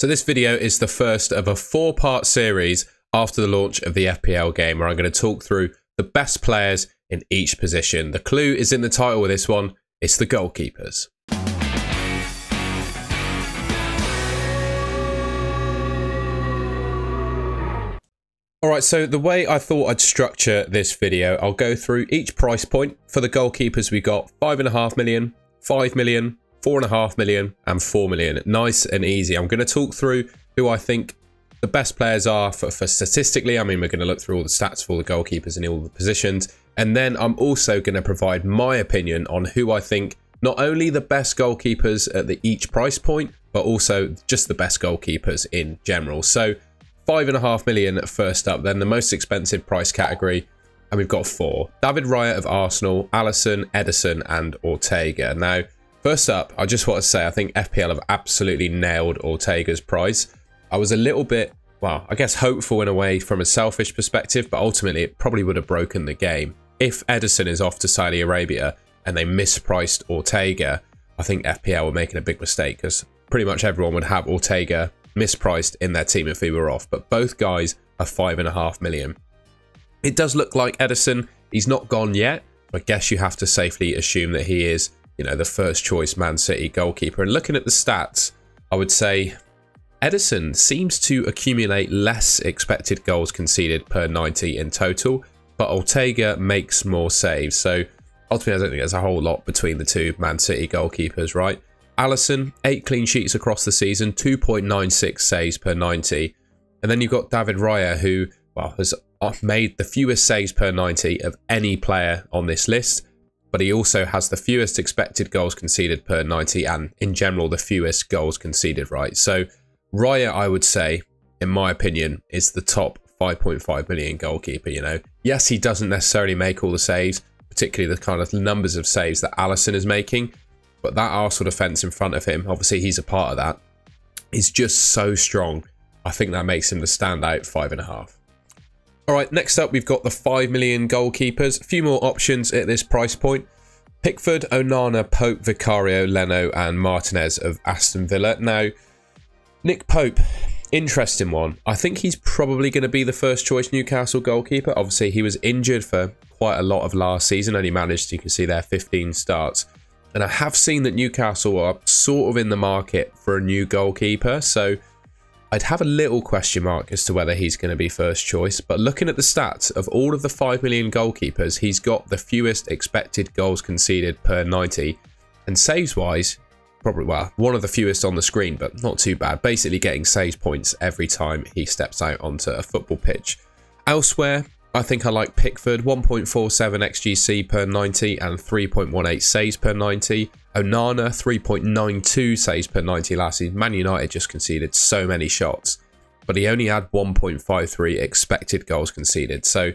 So this video is the first of a 4-part series after the launch of the FPL game, where I'm going to talk through the best players in each position. The clue is in the title of this one. It's the goalkeepers. Alright, so the way I thought I'd structure this video, I'll go through each price point. For the goalkeepers, we got 5.5 million, 5 million, 4.5 million and 4 million. Nice and easy. I'm going to talk through who I think the best players are for statistically. I mean, we're going to look through all the stats for all the goalkeepers in all the positions. And then I'm also going to provide my opinion on who I think not only the best goalkeepers at each price point, but also just the best goalkeepers in general. So 5.5 million first up, then the most expensive price category. And we've got 4. David Raya of Arsenal, Alisson, Ederson and Ortega. Now, first up, I just want to say I think FPL have absolutely nailed Ortega's price. I was a little bit, well, I guess hopeful in a way from a selfish perspective, but ultimately it probably would have broken the game. If Ederson is off to Saudi Arabia and they mispriced Ortega, I think FPL were making a big mistake, because pretty much everyone would have Ortega mispriced in their team if he were off. But both guys are 5.5 million. It does look like Ederson, he's not gone yet. I guess you have to safely assume that he is, you know, the first choice Man City goalkeeper. And looking at the stats, I would say Ederson seems to accumulate less expected goals conceded per 90 in total, but Ortega makes more saves. So ultimately, I don't think there's a whole lot between the two Man City goalkeepers, right? Alisson, 8 clean sheets across the season, 2.96 saves per 90. And then you've got David Raya, who, well, has made the fewest saves per 90 of any player on this list, but he also has the fewest expected goals conceded per 90 and, in general, the fewest goals conceded, right? So Raya, I would say, in my opinion, is the top 5.5 million goalkeeper, you know. Yes, he doesn't necessarily make all the saves, particularly the kind of numbers of saves that Alisson is making, but that Arsenal defence in front of him, obviously he's a part of that, is just so strong. I think that makes him the standout 5.5. Alright, next up we've got the 5 million goalkeepers. A few more options at this price point. Pickford, Onana, Pope, Vicario, Leno and Martinez of Aston Villa. Now, Nick Pope, interesting one. I think he's probably going to be the first choice Newcastle goalkeeper. Obviously, he was injured for quite a lot of last season. Only managed, you can see there, 15 starts. And I have seen that Newcastle are sort of in the market for a new goalkeeper. So I'd have a little question mark as to whether he's going to be first choice. But looking at the stats, of all of the 5 million goalkeepers, he's got the fewest expected goals conceded per 90. And saves-wise, probably, well, one of the fewest on the screen, but not too bad. Basically getting saves points every time he steps out onto a football pitch. Elsewhere, I think I like Pickford, 1.47 XGC per 90 and 3.18 saves per 90. Onana, 3.92 saves per 90 last season. Man United just conceded so many shots, but he only had 1.53 expected goals conceded. So,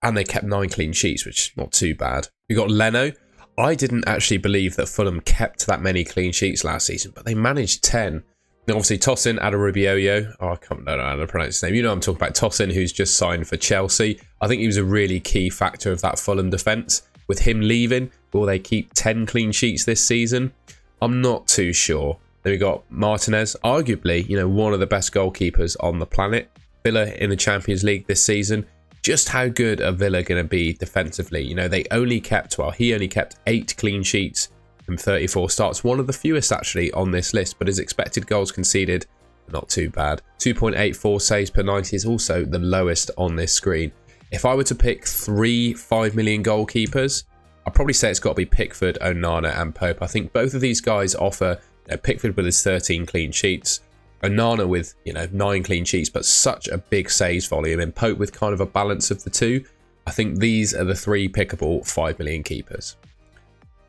and they kept 9 clean sheets, which is not too bad. We got Leno. I didn't actually believe that Fulham kept that many clean sheets last season, but they managed 10. Now, obviously, Tosin Adarabioyo. Oh, I don't know how to pronounce his name. You know I'm talking about Tosin, who's just signed for Chelsea. I think he was a really key factor of that Fulham defence. With him leaving, will they keep 10 clean sheets this season? I'm not too sure. Then we got Martinez, arguably, you know, one of the best goalkeepers on the planet. Villa in the Champions League this season. Just how good are Villa going to be defensively? You know, they only kept, well, he only kept 8 clean sheets from 34 starts. One of the fewest, actually, on this list, but his expected goals conceded, not too bad. 2.84 saves per 90 is also the lowest on this screen. If I were to pick 3 5 million goalkeepers, I'd probably say it's got to be Pickford, Onana and Pope. I think both of these guys offer, you know, Pickford with his 13 clean sheets, Onana with, you know, 9 clean sheets, but such a big saves volume, and Pope with kind of a balance of the two. I think these are the 3 pickable 5 million keepers.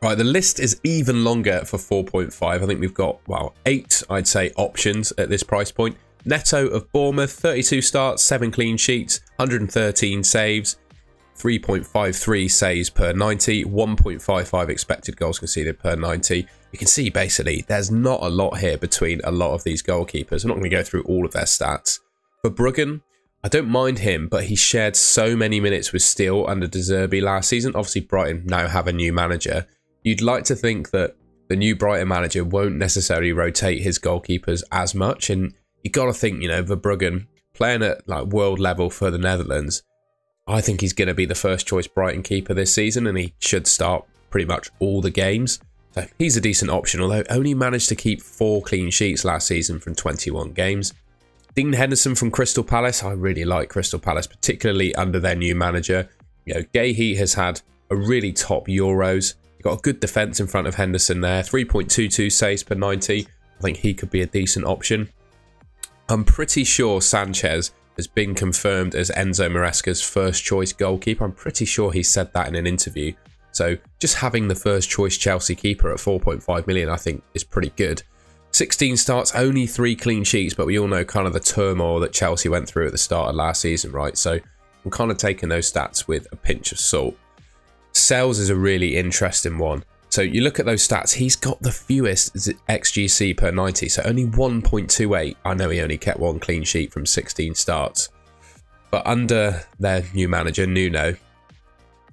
Right, the list is even longer for 4.5. I think we've got, well, 8, I'd say, options at this price point. Neto of Bournemouth, 32 starts, 7 clean sheets, 113 saves, 3.53 saves per 90, 1.55 expected goals conceded per 90. You can see, basically, there's not a lot here between a lot of these goalkeepers. I'm not going to go through all of their stats. For Bruggen, I don't mind him, but he shared so many minutes with Steele under De Zerbi last season. Obviously, Brighton now have a new manager. You'd like to think that the new Brighton manager won't necessarily rotate his goalkeepers as much, and you got to think, you know, Verbruggen playing at like world level for the Netherlands. I think he's going to be the first choice Brighton keeper this season, and he should start pretty much all the games. So he's a decent option, although only managed to keep 4 clean sheets last season from 21 games. Dean Henderson from Crystal Palace. I really like Crystal Palace, particularly under their new manager. You know, Gahey has had a really top Euros. You've got a good defence in front of Henderson there. 3.22 saves per 90. I think he could be a decent option. I'm pretty sure Sanchez has been confirmed as Enzo Maresca's first choice goalkeeper. I'm pretty sure he said that in an interview. So just having the first choice Chelsea keeper at 4.5 million, I think is pretty good. 16 starts, only 3 clean sheets, but we all know kind of the turmoil that Chelsea went through at the start of last season, right? So I'm kind of taking those stats with a pinch of salt. Sales is a really interesting one. So you look at those stats, he's got the fewest XGC per 90, so only 1.28. I know he only kept 1 clean sheet from 16 starts. But under their new manager, Nuno,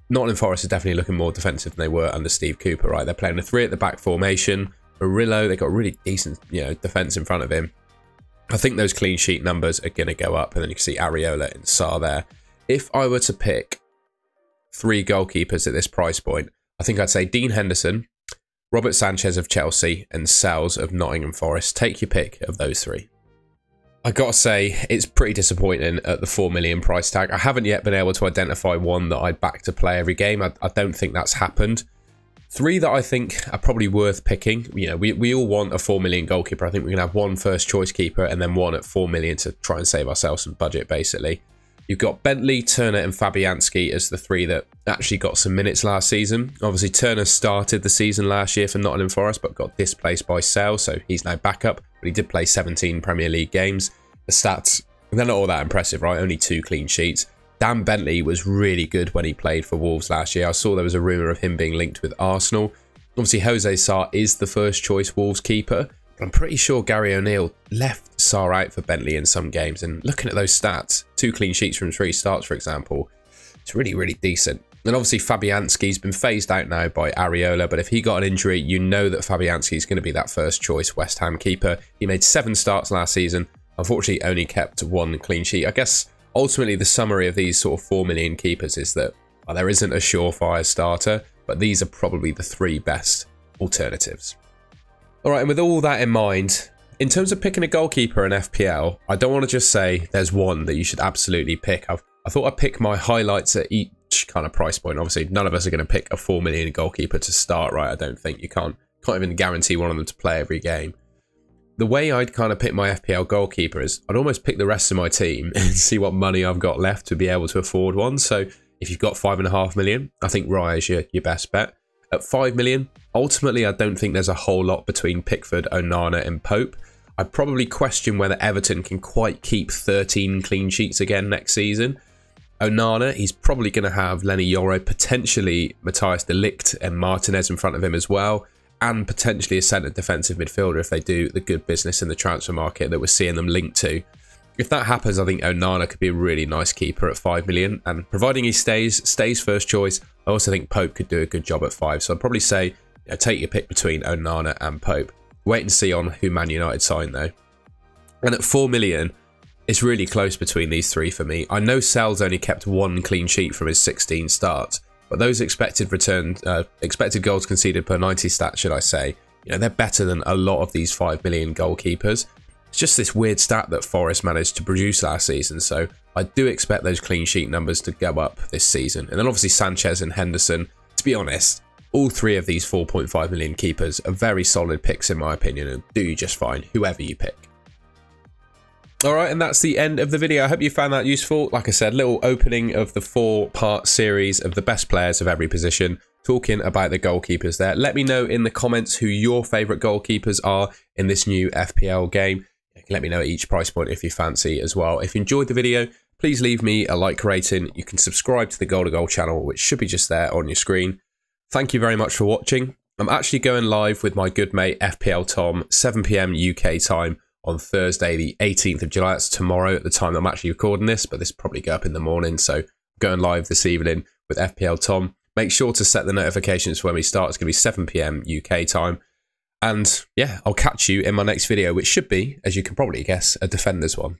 Nottingham Forest are definitely looking more defensive than they were under Steve Cooper, right? They're playing a 3 at the back formation. Murillo, they've got really decent, you know, defence in front of him. I think those clean sheet numbers are going to go up, and then you can see Areola and Sarr there. If I were to pick 3 goalkeepers at this price point, I think I'd say Dean Henderson, Robert Sanchez of Chelsea, and Sels of Nottingham Forest. Take your pick of those 3. I gotta say, it's pretty disappointing at the 4 million price tag. I haven't yet been able to identify one that I'd back to play every game. I don't think that's happened. 3 that I think are probably worth picking. You know, we all want a 4 million goalkeeper. I think we're going to have 1 first choice keeper and then 1 at 4 million to try and save ourselves some budget, basically. You've got Bentley, Turner and Fabianski as the 3 that actually got some minutes last season. Obviously, Turner started the season last year for Nottingham Forest, but got displaced by Sale, so he's now back up. But he did play 17 Premier League games. The stats, they're not all that impressive, right? Only 2 clean sheets. Dan Bentley was really good when he played for Wolves last year. I saw there was a rumour of him being linked with Arsenal. Obviously, Jose Sarr is the first choice Wolves keeper. But I'm pretty sure Gary O'Neill left Sarr out for Bentley in some games. And looking at those stats, 2 clean sheets from 3 starts, for example, it's really, really decent. And obviously, Fabianski's been phased out now by Areola. But if he got an injury, you know that Fabianski's going to be that first choice West Ham keeper. He made 7 starts last season. Unfortunately, only kept 1 clean sheet. I guess ultimately, the summary of these sort of 4 million keepers is that there isn't a surefire starter, but these are probably the 3 best alternatives. All right, and with all that in mind, in terms of picking a goalkeeper in FPL, I don't want to just say there's one that you should absolutely pick. I thought I'd pick my highlights at each kind of price point. Obviously, none of us are going to pick a 4 million goalkeeper to start, right? I don't think. You can't even guarantee one of them to play every game. The way I'd kind of pick my FPL goalkeeper is I'd almost pick the rest of my team and see what money I've got left to be able to afford one. So if you've got 5.5 million, I think Raya is your best bet. At 5 million, ultimately, I don't think there's a whole lot between Pickford, Onana and Pope. I'd probably question whether Everton can quite keep 13 clean sheets again next season. Onana, he's probably going to have Lenny Yoro, potentially Matthias de Ligt and Martinez in front of him as well. And potentially a centre defensive midfielder if they do the good business in the transfer market that we're seeing them linked to. If that happens, I think Onana could be a really nice keeper at 5 million. And providing he stays first choice, I also think Pope could do a good job at 5. So I'd probably say, you know, take your pick between Onana and Pope. Wait and see on who Man United sign though. And at 4 million, it's really close between these 3 for me. I know Sel's only kept 1 clean sheet from his 16 starts. But those expected goals conceded per 90 stats, should I say, you know, they're better than a lot of these 5 million goalkeepers. It's just this weird stat that Forest managed to produce last season. So I do expect those clean sheet numbers to go up this season. And then obviously Sanchez and Henderson, to be honest, all 3 of these 4.5 million keepers are very solid picks in my opinion and do just fine, whoever you pick. Alright, and that's the end of the video. I hope you found that useful. Like I said, little opening of the 4-part series of the best players of every position, talking about the goalkeepers there. Let me know in the comments who your favourite goalkeepers are in this new FPL game. You can let me know at each price point if you fancy as well. If you enjoyed the video, please leave me a like rating. You can subscribe to the Goal to Goal channel, which should be just there on your screen. Thank you very much for watching. I'm actually going live with my good mate FPL Tom, 7 PM UK time, on Thursday, the 18th of July. That's tomorrow at the time that I'm actually recording this, but this will probably go up in the morning. So I'm going live this evening with FPL Tom. Make sure to set the notifications for when we start. It's going to be 7 PM UK time. And yeah, I'll catch you in my next video, which should be, as you can probably guess, a defenders one.